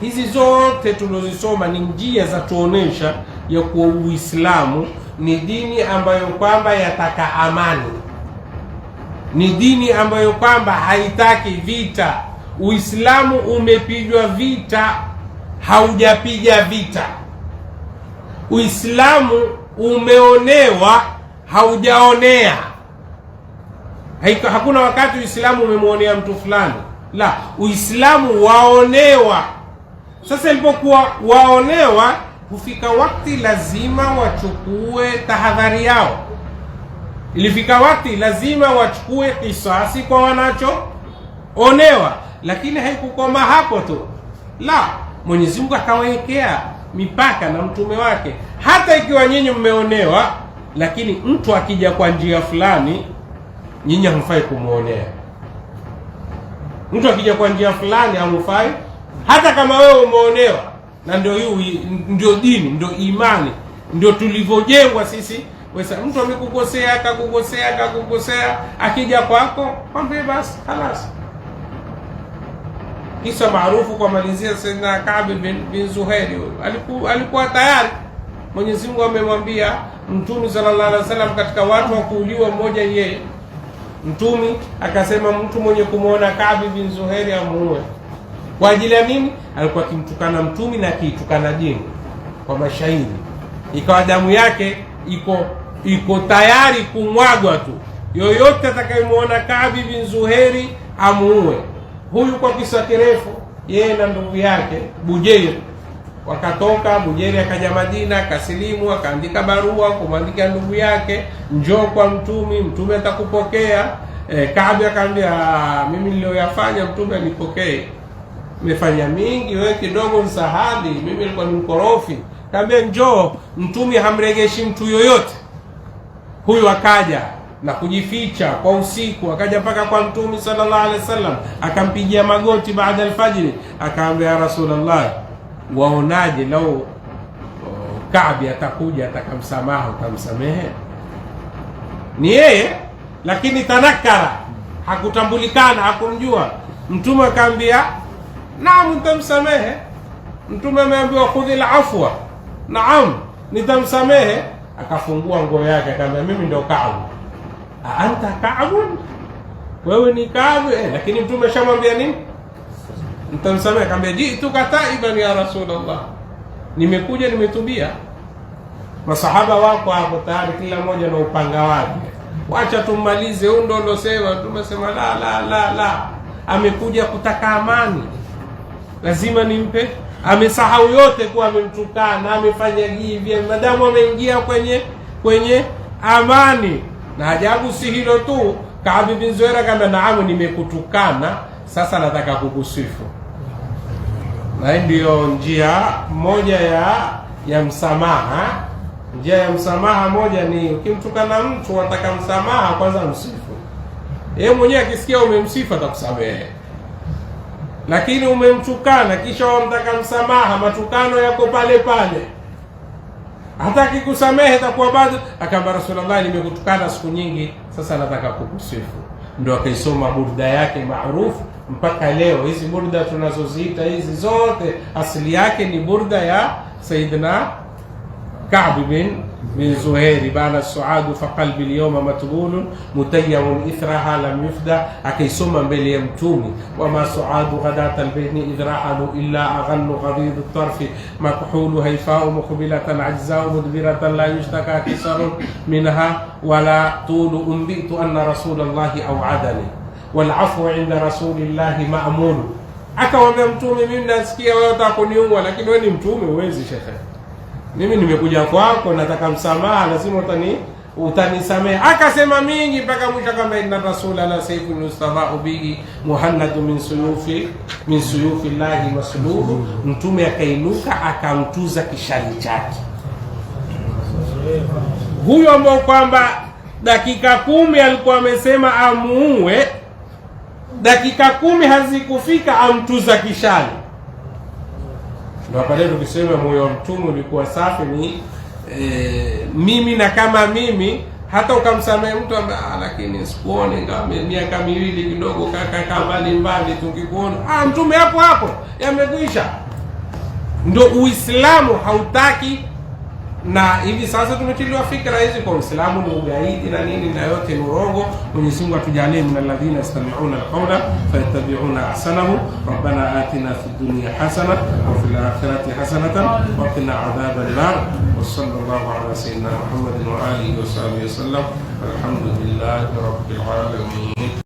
Hizi zote tulizosoma ni njia za tuonesha ya kuwa Uislamu ni dini ambayo kwamba yataka amani, ni dini ambayo kwamba haitaki vita. Uislamu umepigwa vita, haujapiga vita. Uislamu umeonewa, haujaonea. Hakuna wakati Uislamu umemwonea mtu fulani, la, Uislamu waonewa. Sasa ilipokuwa waonewa, hufika wakati lazima wachukue tahadhari yao. Ilifika wakati lazima wachukue kisasi kwa wanachoonewa. Lakini haikukoma hapo tu, la, Mwenyezi Mungu akawekea mipaka na mtume wake. Hata ikiwa nyinyi mmeonewa, lakini mtu akija kwa njia fulani, nyinyi hamfai kumuonea. Mtu akija kwa njia fulani hamfai, hata kama wewe umeonewa. Na ndio dini, ndio imani, ndio tulivyojengwa sisi. Mtu amekukosea, akakukosea, akija kwako, mwambie basi, halas. Kisa maarufu kwa malizia Sayyidina Ka'b bin Zuhair, alikuwa tayari. Mwenyezi Mungu amemwambia Mtume sallallahu alaihi wasallam katika watu wa kuuliwa mmoja yeye. Mtume akasema mtu mwenye kumuona Ka'b bin Zuhair amuue. Kwa ajili ya nini? Alikuwa akimtukana Mtume na akitukana dini kwa mashairi. Ikawa damu yake iko tayari kumwagwa tu. Yoyote atakayemuona Ka'b bin Zuhair amuue. Huyu kwa kisa kirefu, yeye na ndugu yake Bujair wakatoka. Bujair akaja Madina, akasilimu, akaandika barua kumwandikia ndugu yake, njoo kwa Mtume, Mtume atakupokea. Ka'b akamwambia, mimi nilioyafanya Mtume anipokee, nimefanya mingi, wewe kidogo msahadi, mimi nilikuwa ni mkorofi. Kaambia njoo. Mtume hamregeshi mtu yoyote. Huyu akaja na kujificha kwa usiku, akaja mpaka kwa Mtume sallallahu alaihi wasallam, akampigia magoti baada alfajiri, akaambia, ya Rasulullah, waonaje lau Ka'b atakuja atakamsamaha, utamsamehe? Ni yeye, lakini tanakara, hakutambulikana, hakumjua. Mtume akaambia, naam, nitamsamehe. Mtume ameambiwa khudhil afwa, naam, nitamsamehe. Akafungua nguo yake, akamwambia, mimi ndio Ka'b. Anta Ka'b? Wewe ni Ka'b? Lakini Mtume shamwambia nini? Nitamsamehe. Akamwambia, jitu taiban ya Rasulullah, nimekuja nimetubia. Masahaba wako hapo tayari, kila mmoja na upanga wake. Wacha tumalize, huyo ndo alosema. Tumesema la, amekuja kutaka amani, lazima nimpe. Amesahau yote kuwa amemtukana, amefanya hivi, madamu ameingia kwenye amani. Na ajabu si hilo tu, Ka'b bin Zuhair kama, naamu, nimekutukana, sasa nataka kukusifu. Na ndio njia moja ya msamaha. Njia ya msamaha moja ni ukimtukana mtu wataka msamaha, kwanza msifu. Yeye mwenyewe akisikia umemsifu atakusamehe. Lakini umemtukana kisha wamtaka msamaha, matukano yako pale pale, hataki kusamehe, itakuwa bado. Akamwambia, Rasulullah, nimekutukana siku nyingi, sasa nataka kukusifu. Ndio akaisoma burda yake maarufu mpaka leo. Hizi burda tunazoziita hizi zote asili yake ni burda ya Sayyidina Ka'b bin Zuhair, bana suadu fa qalbi al-yawma matbulun mutayyawun ithraha lam yufda. Akaisoma mbele ya Mtume, wama suadu ghadata al-bayni idra'alu illa aghannu ghadid at-tarfi makhulu hayfa'u muqbilatan ajza'u mudbiratan la yushtaka kisarun minha wala tulu umbitu anna rasulallahi aw'adani wal afwu 'inda rasulillahi ma'mul. Akamwambia Mtume, mimi nasikia wewe utakuniua, lakini wewe ni Mtume, huwezi shekhe. Mimi nimekuja kwako, nataka msamaha, lazima utanisamehe. Akasema mingi mpaka mwisho, kama inna rasula la sayfun yustadha'u bihi muhannadu min suyufi llahi maslubu. Mtume akainuka akamtuza kishali chake. Huyo ambao kwamba dakika 10 alikuwa amesema amuue, dakika 10 hazikufika amtuza kishali. Ndio pale tukisema moyo wa Mtume ulikuwa safi. Ni mimi na kama mimi, hata ukamsamehe mtu lakini sikuone kama miaka miwili kidogo, kaka mbali tungikuona, Mtume hapo yamekwisha. Ndio Uislamu hautaki. Na hivi sasa tumetiliwa fikra hizi kwa Uislamu ni ugaidi na nini, na yote ni urongo. Mwenyezi Mungu atujalie min alladhina yastami'una alqawla fayattabi'una ahsanahu. Rabbana atina fid dunya hasana wa fil akhirati hasanatan wa qina adhaban nar. Wa sallallahu ala sayyidina Muhammadin wa alihi wa sahbihi wa sallam. Alhamdulillahi rabbil alamin.